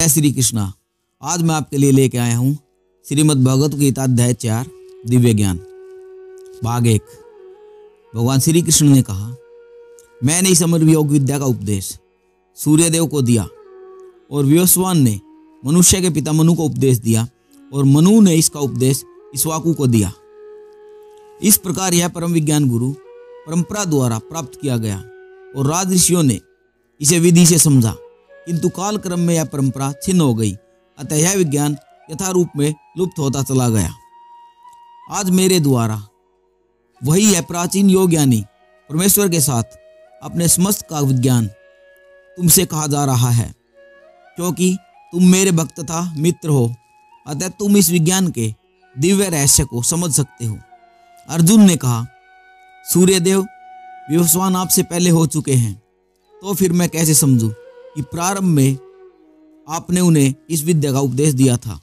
जय श्री कृष्णा। आज मैं आपके लिए लेके आया हूँ श्रीमद् भगवत गीता अध्याय 4 दिव्य ज्ञान भाग 1। भगवान श्री कृष्ण ने कहा, मैंने इस अमर योग विद्या का उपदेश सूर्यदेव को दिया और विवस्वान ने मनुष्य के पिता मनु को उपदेश दिया और मनु ने इसका उपदेश इक्ष्वाकु को दिया। इस प्रकार यह परम विज्ञान गुरु परंपरा द्वारा प्राप्त किया गया और राज ऋषियों ने इसे विधि से समझा, किंतु काल क्रम में यह परंपरा छिन्न हो गई, अतः यह विज्ञान यथारूप में लुप्त होता चला गया। आज मेरे द्वारा वही है प्राचीन योग ज्ञानी परमेश्वर के साथ अपने समस्त का विज्ञान तुमसे कहा जा रहा है, क्योंकि तुम मेरे भक्त तथा मित्र हो, अतः तुम इस विज्ञान के दिव्य रहस्य को समझ सकते हो। अर्जुन ने कहा, सूर्यदेव विवस्वान आपसे पहले हो चुके हैं, तो फिर मैं कैसे समझूं कि प्रारंभ में आपने उन्हें इस विद्या का उपदेश दिया था।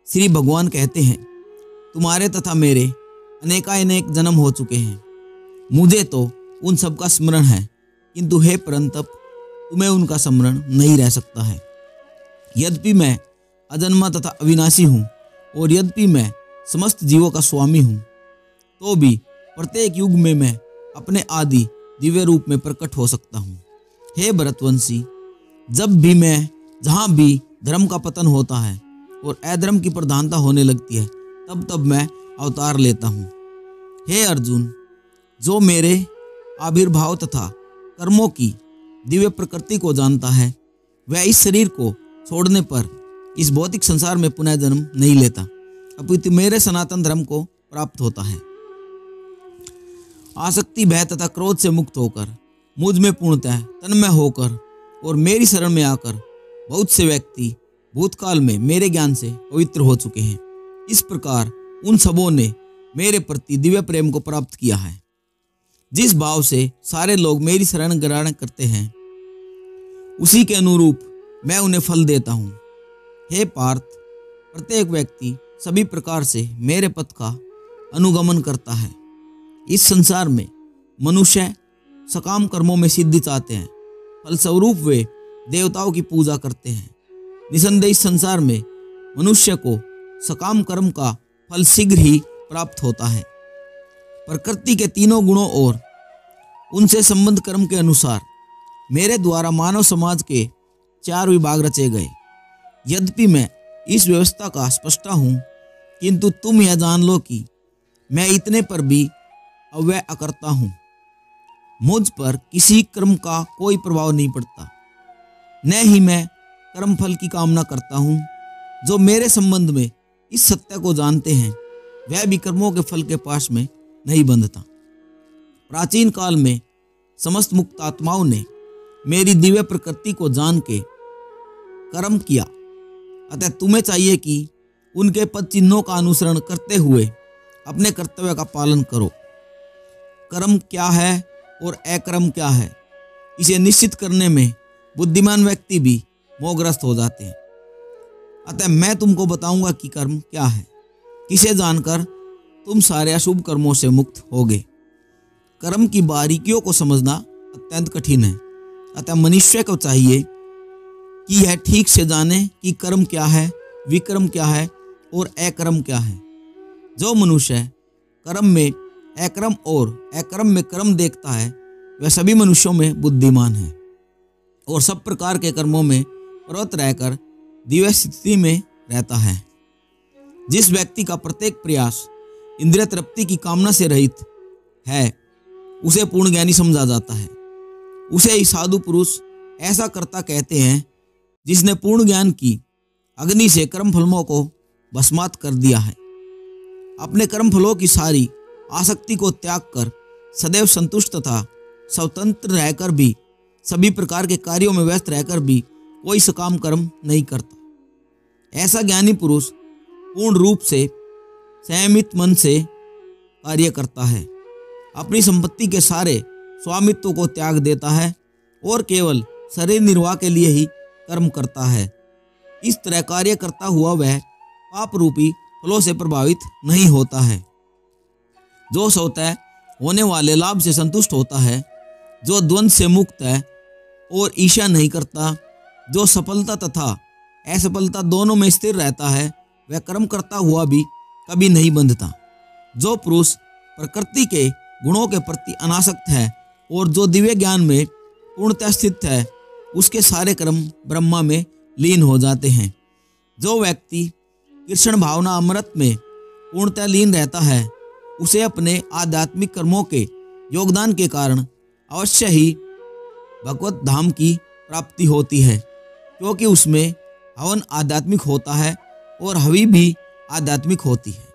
श्री भगवान कहते हैं, तुम्हारे तथा मेरे अनेकानेक जन्म हो चुके हैं, मुझे तो उन सब का स्मरण है, किंतु हे परंतप तुम्हें उनका स्मरण नहीं रह सकता है। यद्यपि मैं अजन्मा तथा अविनाशी हूँ और यद्यपि मैं समस्त जीवों का स्वामी हूँ, तो भी प्रत्येक युग में मैं अपने आदि दिव्य रूप में प्रकट हो सकता हूँ। हे भरतवंशी, जब भी मैं जहाँ भी धर्म का पतन होता है और अधर्म की प्रधानता होने लगती है, तब तब मैं अवतार लेता हूँ। हे अर्जुन, जो मेरे आविर्भाव तथा कर्मों की दिव्य प्रकृति को जानता है, वह इस शरीर को छोड़ने पर इस भौतिक संसार में पुनः जन्म नहीं लेता, अपितु मेरे सनातन धर्म को प्राप्त होता है। आसक्ति, भय तथा क्रोध से मुक्त होकर मुझ में पूर्णतः तन्मय होकर और मेरी शरण में आकर बहुत से व्यक्ति भूतकाल में मेरे ज्ञान से पवित्र हो चुके हैं। इस प्रकार उन सबों ने मेरे प्रति दिव्य प्रेम को प्राप्त किया है। जिस भाव से सारे लोग मेरी शरण ग्रहण करते हैं, उसी के अनुरूप मैं उन्हें फल देता हूँ। हे पार्थ, प्रत्येक व्यक्ति सभी प्रकार से मेरे पथ का अनुगमन करता है। इस संसार में मनुष्य सकाम कर्मों में सिद्धि चाहते हैं, फलस्वरूप वे देवताओं की पूजा करते हैं। निसंदेह इस संसार में मनुष्य को सकाम कर्म का फल शीघ्र ही प्राप्त होता है। प्रकृति के तीनों गुणों और उनसे संबंध कर्म के अनुसार मेरे द्वारा मानव समाज के 4 विभाग रचे गए। यद्यपि मैं इस व्यवस्था का स्पष्टा हूँ, किंतु तुम यह जान लो कि मैं इतने पर भी अव्यय अकर्ता हूँ। मुझ पर किसी कर्म का कोई प्रभाव नहीं पड़ता, न ही मैं कर्म फल की कामना करता हूँ। जो मेरे संबंध में इस सत्य को जानते हैं, वह भी कर्मों के फल के पास में नहीं बंधता। प्राचीन काल में समस्त मुक्त आत्माओं ने मेरी दिव्य प्रकृति को जान के कर्म किया, अतः तुम्हें चाहिए कि उनके पद चिन्हों का अनुसरण करते हुए अपने कर्तव्य का पालन करो। कर्म क्या है और अकर्म क्या है, इसे निश्चित करने में बुद्धिमान व्यक्ति भी मोहग्रस्त हो जाते हैं। अतः मैं तुमको बताऊंगा कि कर्म क्या है, किसे जानकर तुम सारे अशुभ कर्मों से मुक्त होगे। कर्म की बारीकियों को समझना अत्यंत कठिन है, अतः मनुष्य को चाहिए कि यह ठीक से जाने कि कर्म क्या है, विकर्म क्या है और अकर्म क्या है। जो मनुष्य कर्म में अकर्म और अकर्म में कर्म देखता है, वह सभी मनुष्यों में बुद्धिमान है और सब प्रकार के कर्मों में प्रवृत्त रहकर दिव्य स्थिति में रहता है। जिस व्यक्ति का प्रत्येक प्रयास इंद्रिय तृप्ति की कामना से रहित है, उसे पूर्ण ज्ञानी समझा जाता है। उसे ही साधु पुरुष ऐसा कर्ता कहते हैं, जिसने पूर्ण ज्ञान की अग्नि से कर्म फलों को भस्मात कर दिया है। अपने कर्म फलों की सारी आसक्ति को त्याग कर सदैव संतुष्ट तथा स्वतंत्र रहकर भी सभी प्रकार के कार्यों में व्यस्त रहकर भी कोई सकाम कर्म नहीं करता। ऐसा ज्ञानी पुरुष पूर्ण रूप से संयमित मन से कार्य करता है, अपनी संपत्ति के सारे स्वामित्व को त्याग देता है और केवल शरीर निर्वाह के लिए ही कर्म करता है। इस तरह कार्य करता हुआ वह पाप रूपी फलों से प्रभावित नहीं होता है। जो स्वतः होने वाले लाभ से संतुष्ट होता है, जो द्वंद्व से मुक्त है और ईर्ष्या नहीं करता, जो सफलता तथा असफलता दोनों में स्थिर रहता है, वह कर्म करता हुआ भी कभी नहीं बंधता। जो पुरुष प्रकृति के गुणों के प्रति अनासक्त है और जो दिव्य ज्ञान में पूर्णतः स्थित है, उसके सारे कर्म ब्रह्मा में लीन हो जाते हैं। जो व्यक्ति कृष्ण भावना अमृत में पूर्णतः लीन रहता है, उसे अपने आध्यात्मिक कर्मों के योगदान के कारण अवश्य ही भगवत धाम की प्राप्ति होती है, क्योंकि उसमें हवन आध्यात्मिक होता है और हवि भी आध्यात्मिक होती है।